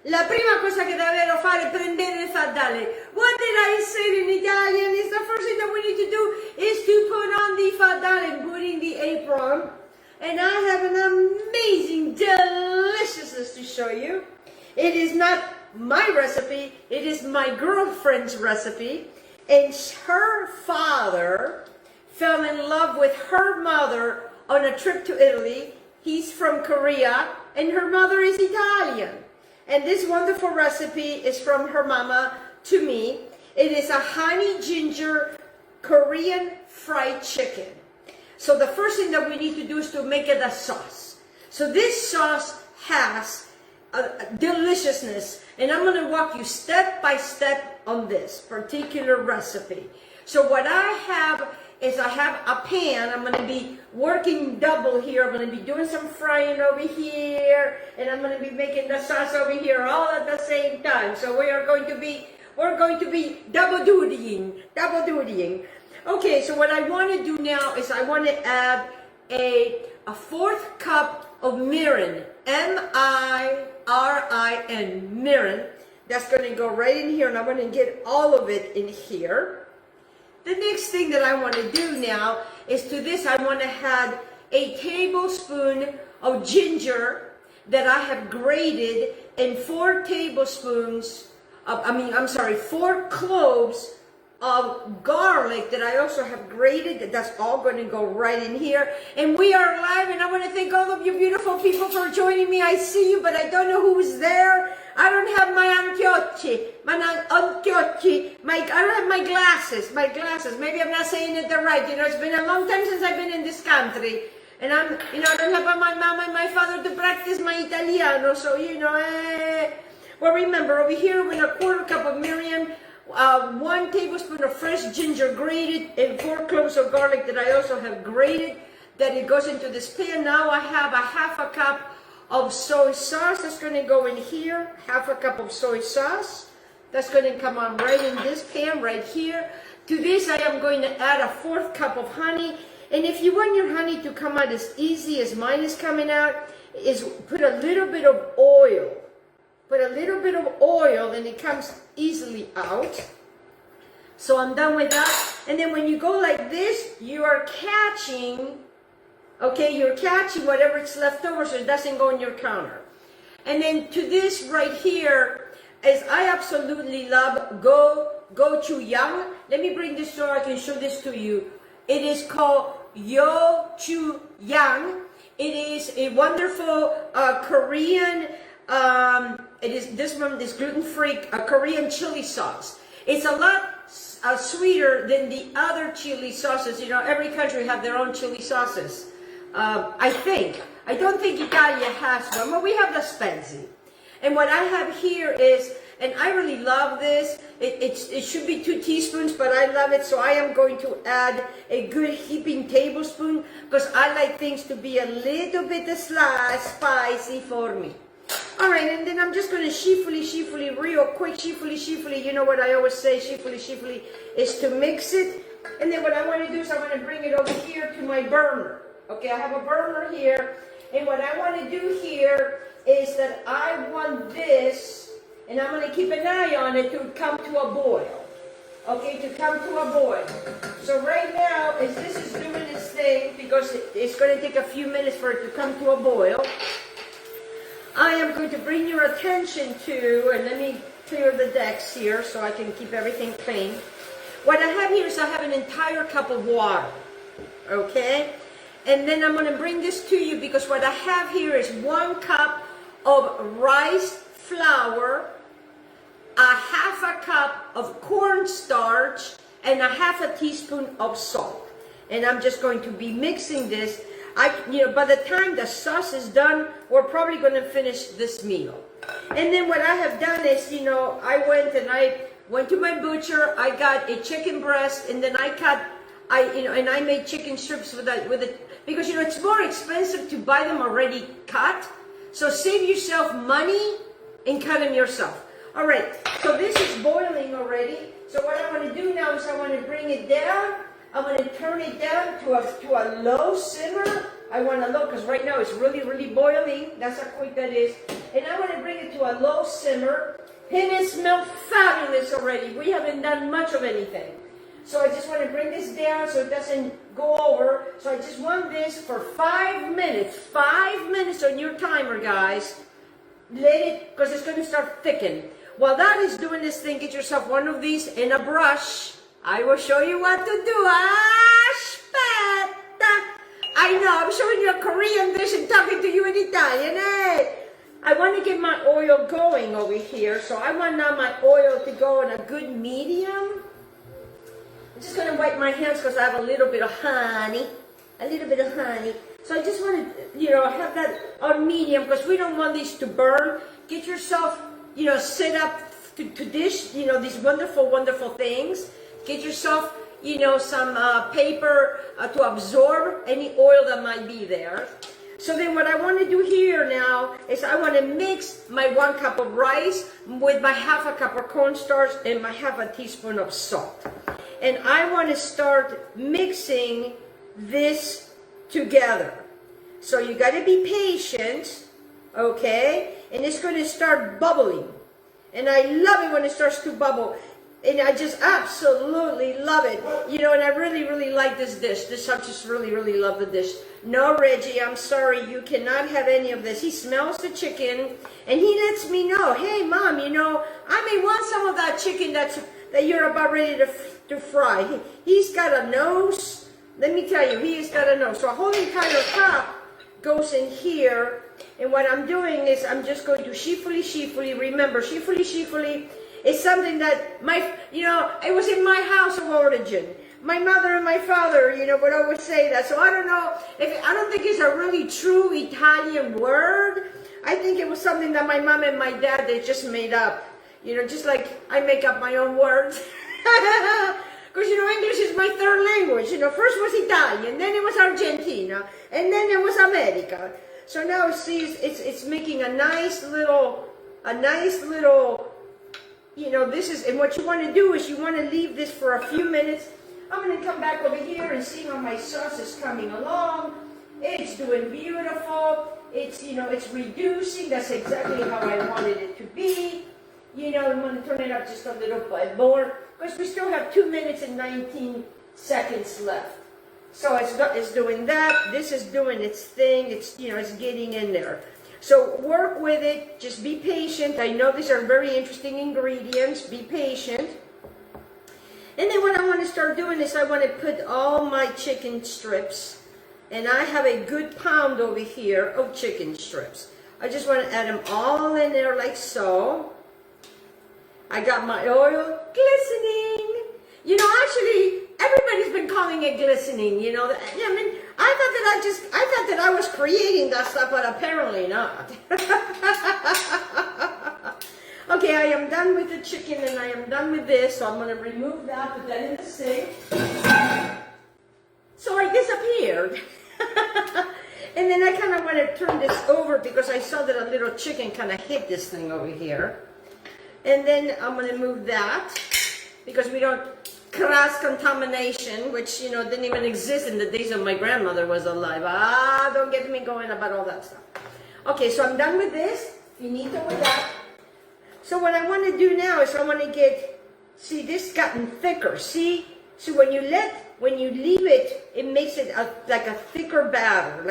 La prima cosa che davvero fare è prendere il faddale. What did I say in Italian? Is the first thing that we need to do is to put on the faddale and put in the apron. And I have an amazing deliciousness to show you. It is not my recipe, it is my girlfriend's recipe. And her father fell in love with her mother on a trip to Italy. He's from Korea and her mother is Italian. And this wonderful recipe is from her mama to me. It is a honey ginger Korean fried chicken. So the first thing that we need to do is to make it a sauce. So this sauce has a deliciousness, and I'm going to walk you step by step on this particular recipe. So what I have is I have a pan. I'm going to be working double here. I'm going to be doing some frying over here, and I'm going to be making the sauce over here all at the same time. So we're going to be double dutying. Okay, so what I want to do now is I want to add a 1/4 cup of mirin, M-I-R-I-N, mirin. That's going to go right in here, and I'm going to get all of it in here. The next thing that I want to do now is to this I want to add a tablespoon of ginger that I have grated and 4 tablespoons of, 4 cloves of garlic that I also have grated. That's all going to go right in here. And we are live, and I want to thank all of you beautiful people for joining me. I see you, but I don't know who's there. I don't have my antiocchi. I don't have my glasses. Maybe I'm not saying it right. You know, it's been a long time since I've been in this country. And I don't have my mama and my father to practice my Italiano. So, well, remember, over here with a 1/4 cup of mirin, 1 tablespoon of fresh ginger grated, and 4 cloves of garlic that I also have grated, that it goes into this pan. Now I have a 1/2 cup of soy sauce that's going to go in here. 1/2 cup of soy sauce. That's going to come on right in this pan right here. To this I am going to add a 1/4 cup of honey. And if you want your honey to come out as easy as mine is coming out, is put a little bit of oil. Put a little bit of oil and it comes easily out. So I'm done with that. And then when you go like this, you are catching, okay, you're catching whatever is left over so it doesn't go on your counter. And then to this right here is I absolutely love gochujang. Let me bring this so I can show this to you. It is called gochujang. It is a wonderful Korean, this one is gluten-free, Korean chili sauce. It's a lot sweeter than the other chili sauces. You know, every country have their own chili sauces. I think. I don't think Italia has one, but we have the Spenzi. And what I have here is, and I really love this, it should be 2 teaspoons, but I love it, so I am going to add a good heaping tablespoon, because I like things to be a little bit spicy for me. Alright, and then I'm just going to shifuli, real quick, shifuli, you know what I always say, shifuli, is to mix it. And then what I want to do is I want to bring it over here to my burner. Okay, I have a burner here, and what I want to do here is that I want this, and I'm going to keep an eye on it to come to a boil. Okay, to come to a boil. So right now, as this is doing its thing, because it's going to take a few minutes for it to come to a boil, I am going to bring your attention to, and let me clear the decks here so I can keep everything clean. What I have here is I have an entire cup of water. Okay? And then I'm going to bring this to you because what I have here is 1 cup of rice flour, a 1/2 cup of cornstarch, and a 1/2 teaspoon of salt. And I'm just going to be mixing this. By the time the sauce is done, we're probably going to finish this meal. And then what I have done is, I went and I went to my butcher, I got a chicken breast, and then and I made chicken strips with it, because it's more expensive to buy them already cut. So save yourself money and cut them yourself. All right, so this is boiling already. So what I want to do now is I want to bring it down. I'm going to turn it down to a low simmer. I want to low, because right now it's really, really boiling. That's how quick that is. And I want to bring it to a low simmer. And it smells fabulous already. We haven't done much of anything. So I just want to bring this down so it doesn't go over. So I just want this for 5 minutes. 5 minutes on your timer, guys. Let it, because it's going to start thickening. While that is doing this thing, get yourself one of these and a brush. I will show you what to do. Aspetta. I know, I'm showing you a Korean dish and talking to you in Italian, eh? I want to get my oil going over here. So I want now my oil to go in a good medium. I'm just going to wipe my hands because I have a little bit of honey. A little bit of honey. So I just want to, have that on medium, because we don't want these to burn. Get yourself, set up to dish, these wonderful, wonderful things. Get yourself, some paper to absorb any oil that might be there. So then what I want to do here now is I want to mix my 1 cup of rice with my half a cup of cornstarch and my half a teaspoon of salt. And I want to start mixing this together. So you got to be patient, okay? And it's going to start bubbling. And I love it when it starts to bubble. And I just absolutely love it. And I really, really like this dish. I just really, really love the dish. No, Reggie, I'm sorry. You cannot have any of this. He smells the chicken, and he lets me know, hey, Mom, I may want some of that chicken that you're about ready to fry. He's got a nose. Let me tell you, he's got a nose. So a whole entire cup goes in here. And what I'm doing is I'm just going to shifuli. Remember, shifuli is something that it was in my house of origin. My mother and my father, would always say that. So I don't think it's a really true Italian word. I think it was something that my mom and my dad, they just made up. Just like I make up my own words. Because, English is my third language. First was Italian, then it was Argentina, and then it was America. So now, see, it's making a nice little, this is, and what you want to do is you want to leave this for a few minutes. I'm going to come back over here and see how my sauce is coming along. It's doing beautiful. It's, it's reducing. That's exactly how I wanted it to be. I'm going to turn it up just a little bit more, because we still have 2 minutes and 19 seconds left. So it's doing that. This is doing its thing. It's, it's getting in there. So work with it. Just be patient. I know these are very interesting ingredients. Be patient. And then what I want to start doing is I want to put all my chicken strips. And I have a good pound over here of chicken strips. I just want to add them all in there like so. I got my oil glistening. Actually, everybody's been calling it glistening, I thought that I was creating that stuff, but apparently not. Okay, I am done with the chicken and I am done with this, so I'm going to remove that, put that in the sink. So I disappeared. And then I kind of want to turn this over because I saw that a little chicken kind of hit this thing over here. And then I'm going to move that because we don't cross-contamination, which, didn't even exist in the days of my grandmother was alive. Don't get me going about all that stuff. Okay, so I'm done with this. Finito with that. So what I want to do now is I want to see this gotten thicker. See? So when you leave it, it makes it like a thicker batter,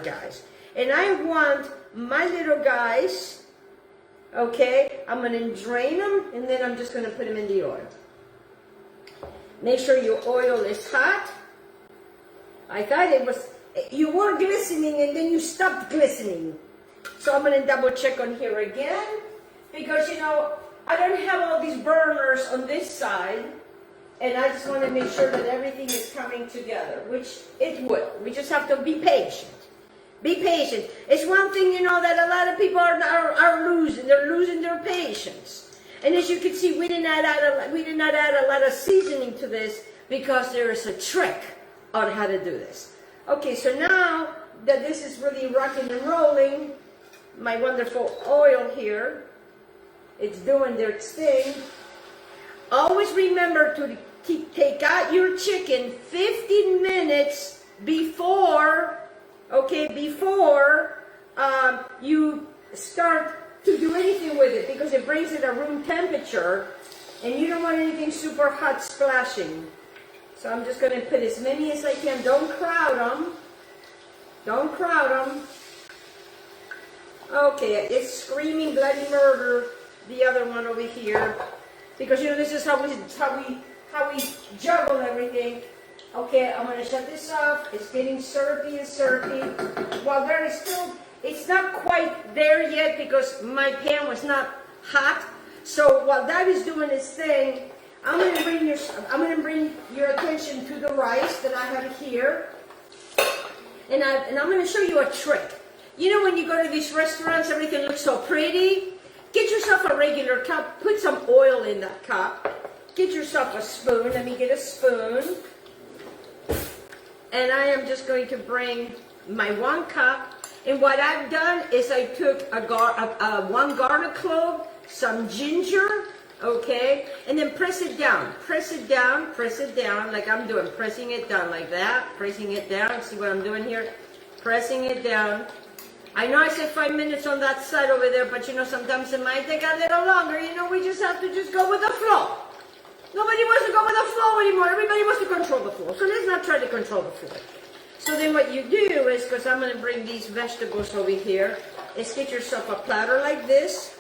guys. And I want my little guys, okay, I'm going to drain them, and then I'm just going to put them in the oil. Make sure your oil is hot. I thought you were glistening, and then you stopped glistening. So I'm going to double check on here again, because, I don't have all these burners on this side. And I just want to make sure that everything is coming together, which it will. We just have to be patient. Be patient. It's one thing, that a lot of people are losing. They're losing their patience. And as you can see, we did not add a lot of seasoning to this because there is a trick on how to do this. Okay, so now that this is really rocking and rolling, my wonderful oil here, it's doing their thing. Always remember to take out your chicken 15 minutes before, okay, before you start to do anything with it, because it brings it at room temperature and you don't want anything super hot splashing. So I'm just going to put as many as I can. Don't crowd them. Don't crowd them. Okay, it's screaming bloody murder, the other one over here, because you know this is how we juggle everything. Okay, I'm going to shut this off. It's getting syrupy and syrupy. While there is still, it's not quite there yet because my pan was not hot. So while that is doing its thing, I'm going to bring your attention to the rice that I have here, and I'm going to show you a trick. You know when you go to these restaurants, everything looks so pretty. Get yourself a regular cup. Put some oil in that cup. Get yourself a spoon. Let me get a spoon. And I am just going to bring my 1 cup. And what I've done is I took one garlic clove, some ginger, okay, and then press it down, like I'm doing, pressing it down like that, pressing it down. See what I'm doing here? Pressing it down. I know I said 5 minutes on that side over there, but you know, sometimes it might take a little longer. You know, we just have to just go with the flow. Nobody wants to go with the flow anymore. Everybody wants to control the flow. So let's not try to control the flow. So then what you do is, because I'm going to bring these vegetables over here, is get yourself a platter like this.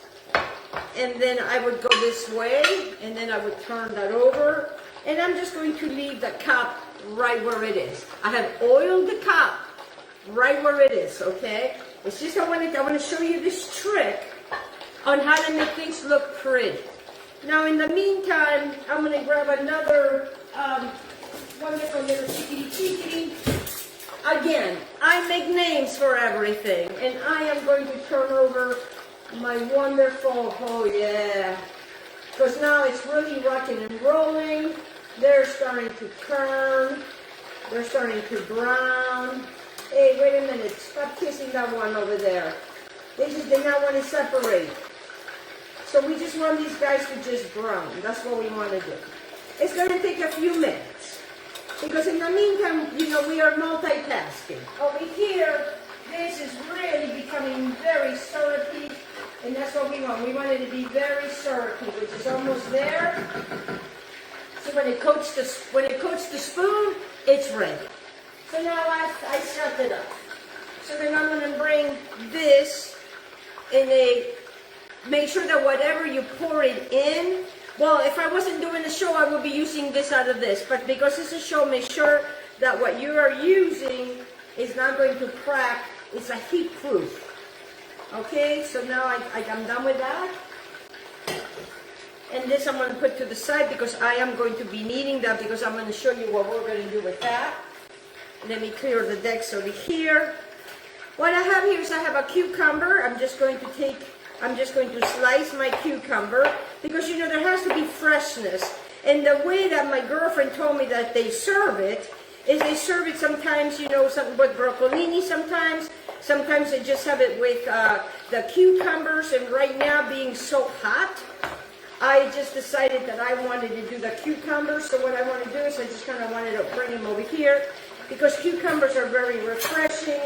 And then I would go this way, and then I would turn that over. And I'm just going to leave the cup right where it is. I have oiled the cup right where it is, okay? It's just I want to show you this trick on how to make things look pretty. Now in the meantime, I'm going to grab another wonderful little chickity. Again, I make names for everything, and I am going to turn over my wonderful, oh yeah, because now it's really rocking and rolling. They're starting to turn. They're starting to brown. Hey, wait a minute. Stop kissing that one over there. They now want to separate. So we just want these guys to just brown. That's what we want to do. It's going to take a few minutes. Because in the meantime, you know, we are multitasking. Over here, this is really becoming very syrupy. And that's what we want. We want it to be very syrupy, which is almost there. So when it coats the spoon, it's ready. So now I shut it up. So then I'm going to bring this in make sure that whatever you pour it in, well, if I wasn't doing a show, I would be using this out of this. But because it's a show, make sure that what you are using is not going to crack. It's a heat proof. Okay, so now I'm done with that. And this I'm going to put to the side because I am going to be needing that, because I'm going to show you what we're going to do with that. Let me clear the decks over here. What I have here is I have a cucumber. I'm just going to slice my cucumber because, you know, there has to be freshness. And the way that my girlfriend told me that they serve it is they serve it sometimes, you know, with broccolini sometimes. Sometimes they just have it with the cucumbers. And right now, being so hot, I just decided that I wanted to do the cucumbers. So what I want to do is I just kind of wanted to bring them over here because cucumbers are very refreshing.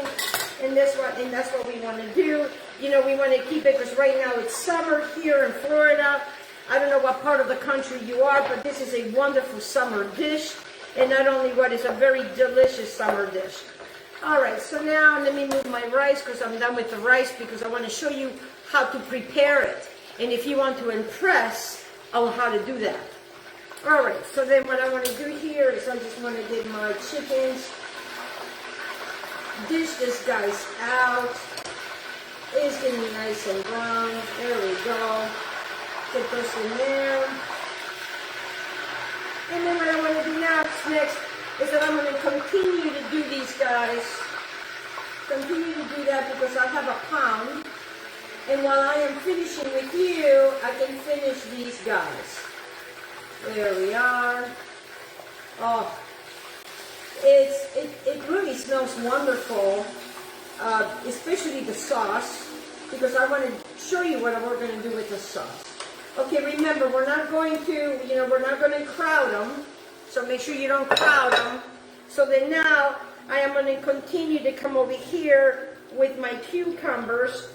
And that's what we want to do. You know, we want to keep it because right now it's summer here in Florida. I don't know what part of the country you are, but this is a wonderful summer dish. And not only what, it's a very delicious summer dish. All right, so now let me move my rice because I'm done with the rice because I want to show you how to prepare it. And if you want to impress on how to do that. All right, so then what I want to do here is I just want to get my chickens. Dish this guy's out. It's getting nice and brown. There we go. Get this in there. And then what I want to do next is that I'm going to continue to do these guys. Continue to do that because I have a pound. And while I am finishing with you, I can finish these guys. There we are. Oh, it really smells wonderful, especially the sauce, because I want to show you what we're going to do with the sauce. Okay, remember, we're not going to, we're not going to crowd them, so make sure you don't crowd them. So then now, I am going to continue to come over here with my cucumbers,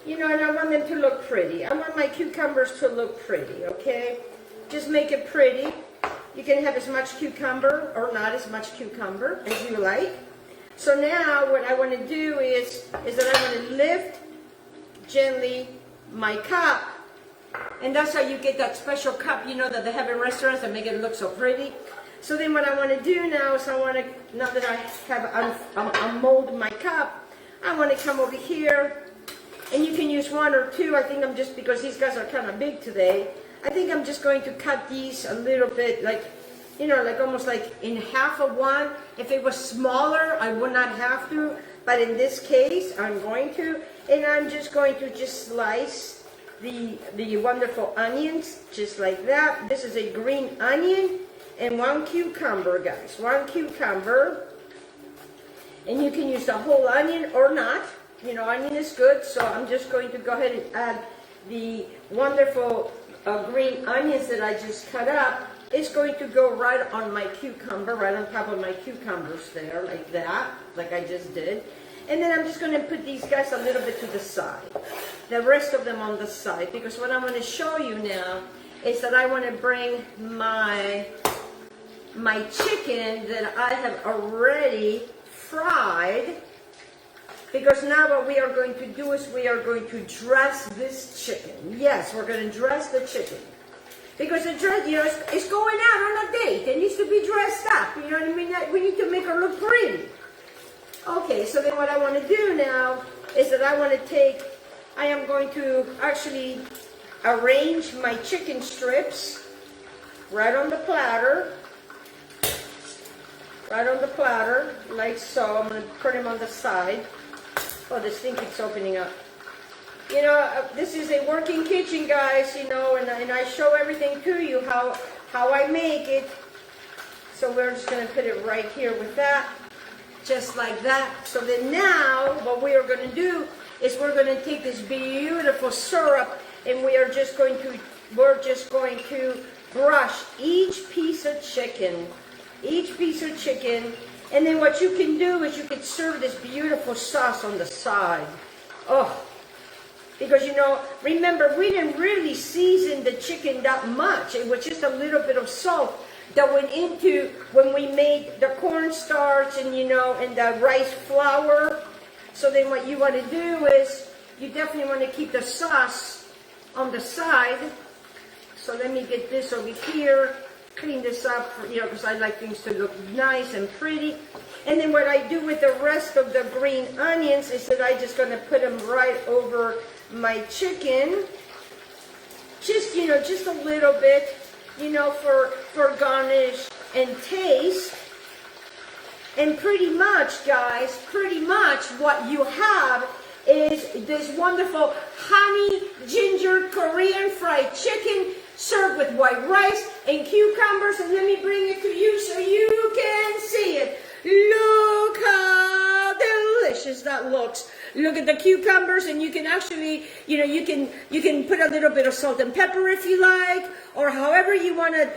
and I want them to look pretty. I want my cucumbers to look pretty, okay? Just make it pretty. You can have as much cucumber or not as much cucumber as you like. So now what I want to do is that I want to lift gently my cup. And that's how you get that special cup, that they have in restaurants that make it look so pretty. So then what I want to do now is now that I have unmolded my cup, I want to come over here. And you can use one or two. I think because these guys are kind of big today, I think I'm just going to cut these a little bit, like almost like in half of one. If it was smaller, I would not have to, but in this case, I'm going to. And I'm just going to slice the wonderful onions, just like that. This is a green onion and one cucumber, guys. One cucumber. And you can use the whole onion or not. Onion is good, so I'm just going to go ahead and add the wonderful green onions that I just cut up. It's going to go right on my cucumber, right on top of my cucumbers there, like that, like I just did. And then I'm just going to put these guys a little bit to the side, the rest of them on the side, because what I'm going to show you now is that I want to bring my chicken that I have already fried. Because now what we are going to do is we are going to dress this chicken. Yes, we're going to dress the chicken. Because the dress, it's going out on a date. It needs to be dressed up. You know what I mean? We need to make her look pretty. Okay, so then what I want to do now is that I am going to actually arrange my chicken strips right on the platter. Right on the platter, like so. I'm going to put them on the side. Oh, this thing keeps opening up. This is a working kitchen, guys, and I show everything to you, how I make it. So we're just going to put it right here with that, just like that. So then now, what we are going to do is we're going to take this beautiful syrup, and we're just going to brush each piece of chicken. And then what you can do is you can serve this beautiful sauce on the side. Oh, because remember, we didn't really season the chicken that much. It was just a little bit of salt that went into when we made the cornstarch and and the rice flour. So then what you want to do is you definitely want to keep the sauce on the side. So let me get this over here. Clean this up, because I like things to look nice and pretty. And then what I do with the rest of the green onions is that I'm just going to put them right over my chicken. Just, just a little bit, for garnish and taste. And pretty much, guys, what you have is this wonderful honey ginger Korean fried chicken served with white rice and cucumbers. And let me bring it to you so you can see it. Look how delicious that looks. Look at the cucumbers, and you can actually, you can put a little bit of salt and pepper if you like, or however you want to,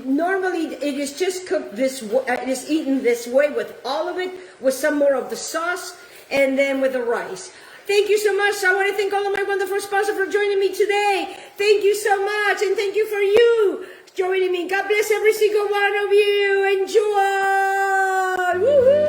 normally it is just cooked this way, it is eaten this way with all of it, with some more of the sauce, and then with the rice. Thank you so much. I want to thank all of my wonderful sponsors for joining me today. Thank you so much, and thank you for you joining me. God bless every single one of you. Enjoy. Woo-hoo.